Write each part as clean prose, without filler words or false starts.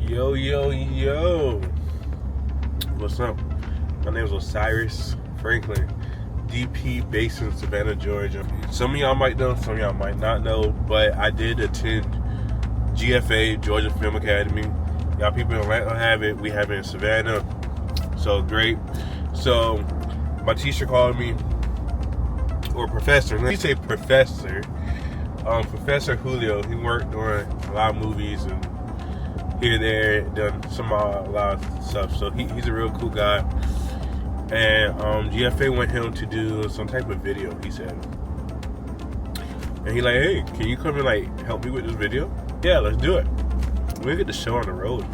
Yo, yo, yo. What's up? My name is Osiris Franklin, DP based in Savannah, Georgia. Some of y'all might know, some of y'all might not know, but I did attend GFA, Georgia Film Academy. Y'all people in Atlanta have it. We have it in Savannah. So great. So my teacher called me, or professor. Let me say professor. Professor Julio. He worked on a lot of movies and here, there, done a lot of stuff. So he's a real cool guy. And GFA went him to do some type of video, he said. And he like, hey, can you come and like help me with this video? Yeah, let's do it. We'll get the show on the road.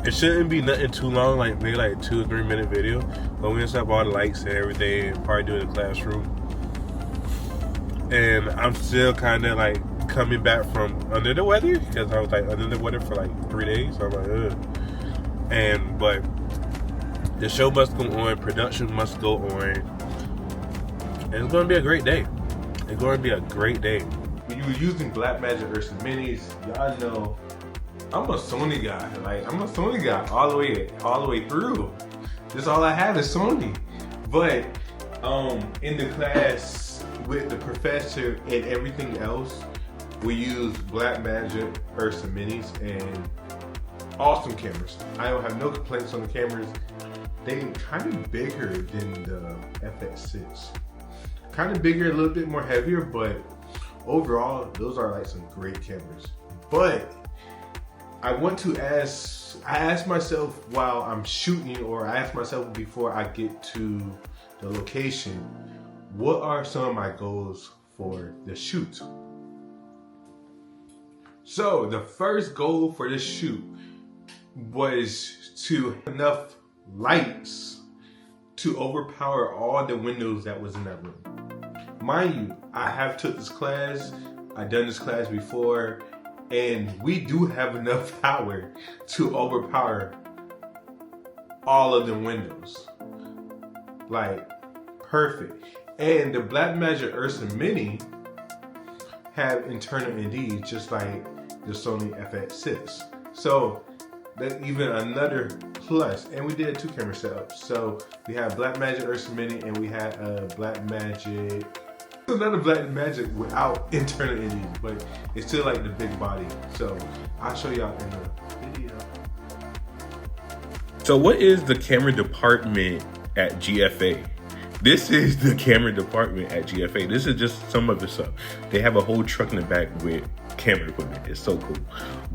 It shouldn't be nothing too long, like maybe like 2 or 3 minute video. But we're gonna set up all the lights and everything and probably do it in the classroom. And I'm still kind of like coming back from under the weather because I was like under the weather for like 3 days. So I'm like, ugh. But the show must go on, production must go on, and it's gonna be a great day. It's gonna be a great day. When you were using Blackmagic or some minis, y'all know I'm a Sony guy. Like I'm a Sony guy all the way through. This all I have is Sony. But in the class with the professor and everything else, we use Blackmagic Ursa Minis and awesome cameras. I don't have no complaints on the cameras. They kind of bigger than the FX6. Kind of bigger, a little bit more heavier, but overall, those are like some great cameras. But I ask myself while I'm shooting, or I ask myself before I get to the location, what are some of my goals for the shoot? So the first goal for this shoot was to have enough lights to overpower all the windows that was in that room. Mind you, I have took this class, I've done this class before, and we do have enough power to overpower all of the windows. Like, perfect. And the Blackmagic Ursa Mini have internal NDs just like the Sony FX6. So that's even another plus. And we did 2 camera setups. So we have Blackmagic Ursa Mini and we had a Blackmagic, another Blackmagic without internal NDs, but it's still like the big body. So I'll show y'all in the video. So what is the camera department at GFA? This is the camera department at GFA. This is just some of the stuff. They have a whole truck in the back with camera equipment. It's so cool.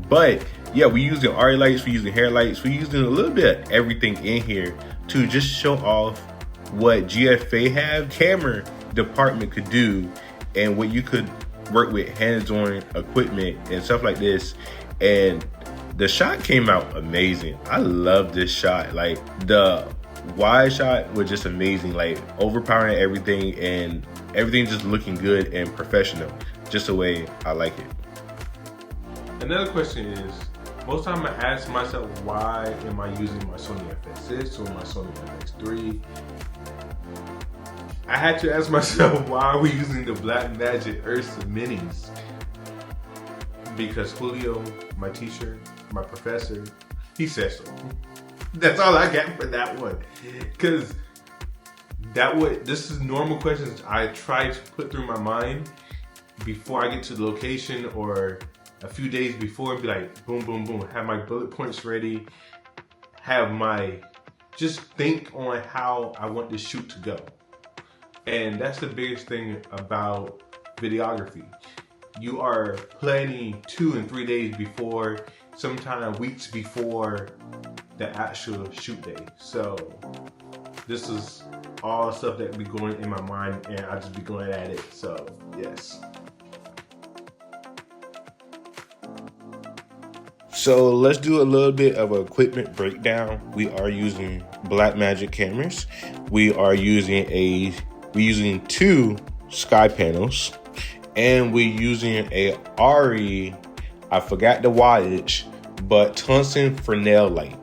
But yeah, we using ARRI lights, we using hair lights, we using a little bit of everything in here to just show off what GFA have camera department could do and what you could work with hands-on equipment and stuff like this. And the shot came out amazing. I love this shot. Like the wide shot was just amazing, like overpowering everything and everything just looking good and professional, just the way I like it. Another question is, most time I ask myself, why am I using my Sony FX6 or my Sony FX3? I had to ask myself, why are we using the Blackmagic Ursa Minis? Because Julio, my teacher, my professor, he said so. That's all I got for that one. Because this is normal questions I try to put through my mind before I get to the location or a few days before, and be like, boom, boom, boom. Have my bullet points ready. Just think on how I want this shoot to go. And that's the biggest thing about videography. You are planning 2 and 3 days before, sometimes weeks before the actual shoot day. So this is all stuff that be going in my mind and I just be going at it. So yes. So let's do a little bit of an equipment breakdown. We are using Blackmagic cameras. We're using 2 sky panels, and we're using a ARRI, I forgot the wattage, but tungsten Fresnel light.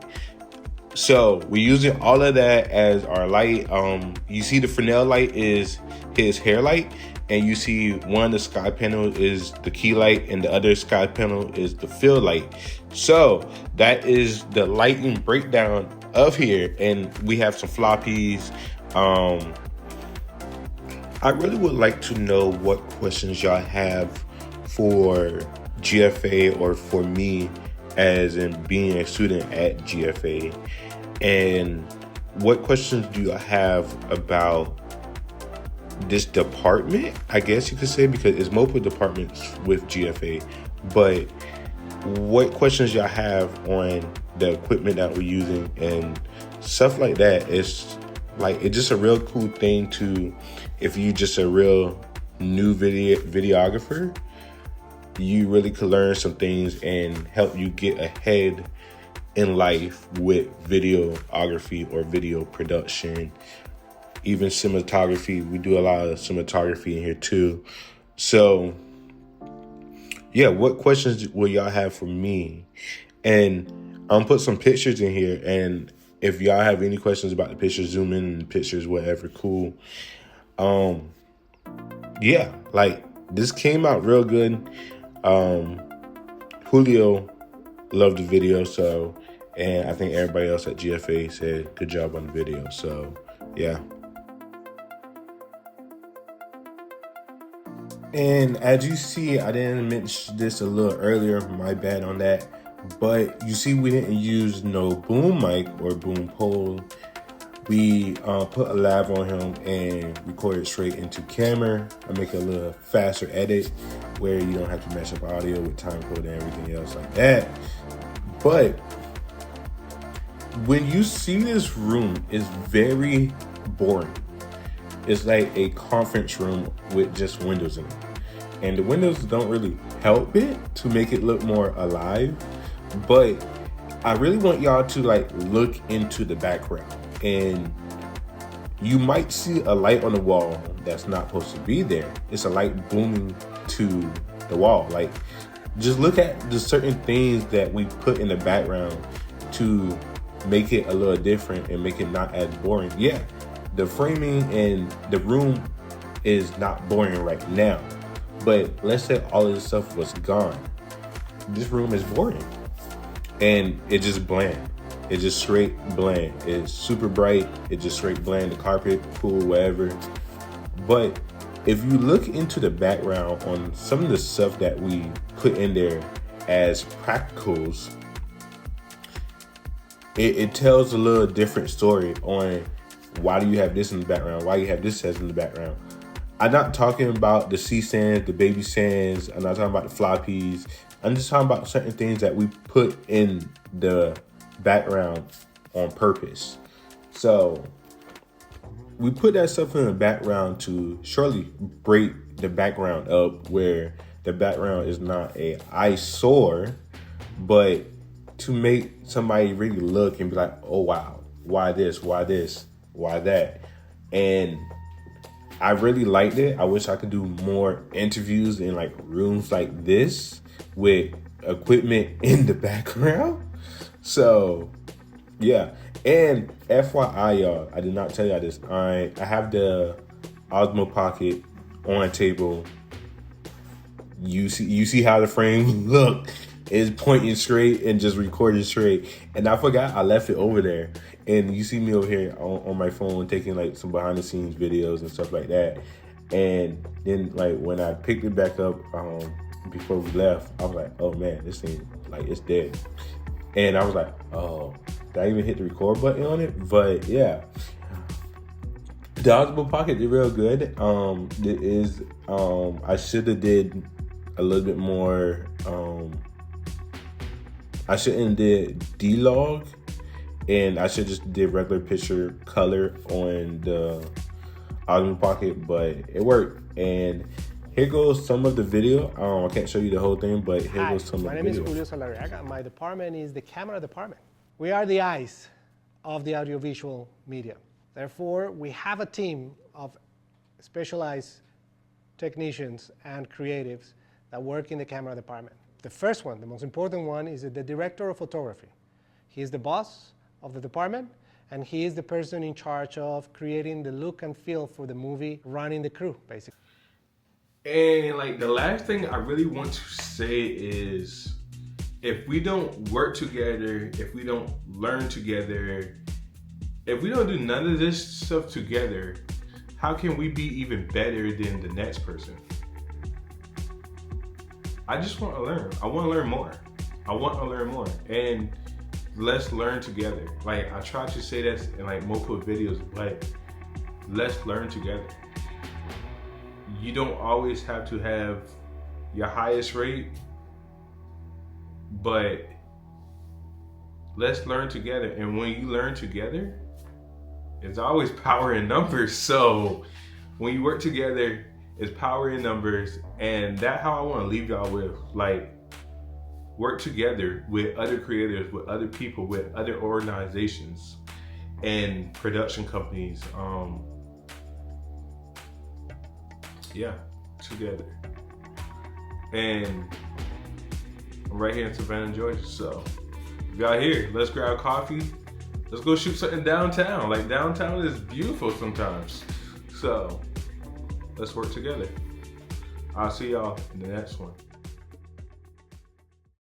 So we're using all of that as our light. You see the Fresnel light is his hair light, and you see one of the sky panel is the key light and the other sky panel is the fill light. So that is the lighting breakdown of here, and we have some floppies. I really would like to know what questions y'all have for GFA or for me as in being a student at GFA, and what questions do you have about this department, I guess you could say, because it's multiple departments with GFA, but what questions y'all have on the equipment that we're using and stuff like that. It's just a real cool thing to, if you just a real new videographer, you really could learn some things and help you get ahead in life with videography or video production, even cinematography. We do a lot of cinematography in here too. So yeah, what questions will y'all have for me? And I'm put some pictures in here, and if y'all have any questions about the pictures, zoom in on the pictures, whatever, cool. Yeah, like this came out real good. Julio loved the video, so, and I think everybody else at GFA said good job on the video. So yeah. And as you see, I didn't mention this a little earlier, my bad on that. But you see, we didn't use no boom mic or boom pole. We put a lav on him and recorded straight into camera. I make a little faster edit where you don't have to mess up audio with time code and everything else like that. But when you see this room, it's very boring. It's like a conference room with just windows in it. And the windows don't really help it to make it look more alive. But I really want y'all to like look into the background. And you might see a light on the wall that's not supposed to be there. It's a light booming to the wall. Like, just look at the certain things that we put in the background to make it a little different and make it not as boring. Yeah, the framing and the room is not boring right now, but let's say all of this stuff was gone. This room is boring and it just bland. It's just straight bland. It's super bright. It's just straight bland. The carpet, cool, whatever. But if you look into the background on some of the stuff that we put in there as practicals, it tells a little different story on why do you have this in the background, why you have this as in the background. I'm not talking about the C sands, the baby sands. I'm not talking about the floppies. I'm just talking about certain things that we put in the background on purpose. So we put that stuff in the background to surely break the background up, where the background is not a eyesore, but to make somebody really look and be like, oh wow, why this, why that? And I really liked it. I wish I could do more interviews in like rooms like this with equipment in the background. So yeah. And FYI, y'all, I did not tell y'all this. I have the Osmo Pocket on table. You see how the frame look is pointing straight and just recording straight. And I forgot I left it over there. And you see me over here on my phone taking like some behind the scenes videos and stuff like that. And then like when I picked it back up before we left, I was like, oh man, this thing, like, it's dead. And I was like, oh, did I even hit the record button on it? But yeah, the Osmo Pocket did real good. It is, I should have did a little bit more. I shouldn't did D-Log, and I should just did regular picture color on the Osmo Pocket, but it worked. And here goes some of the video. I can't show you the whole thing, but here goes some of the video. My name is Julio Salariaga. My department is the camera department. We are the eyes of the audiovisual media. Therefore, we have a team of specialized technicians and creatives that work in the camera department. The first one, the most important one, is the director of photography. He is the boss of the department, and he is the person in charge of creating the look and feel for the movie, running the crew, basically. And like the last thing I really want to say is, if we don't work together, if we don't learn together, if we don't do none of this stuff together, how can we be even better than the next person? I just want to learn. I want to learn more. I want to learn more. And let's learn together. Like, I try to say this in like multiple videos, but let's learn together. You don't always have to have your highest rate, but let's learn together. And when you learn together, it's always power in numbers. So when you work together, it's power in numbers. And that's how I want to leave y'all with. Like, work together with other creators, with other people, with other organizations and production companies. Yeah, together. And I'm right here in Savannah, Georgia. So if y'all here, let's grab coffee. Let's go shoot something downtown. Like, downtown is beautiful sometimes. So let's work together. I'll see y'all in the next one.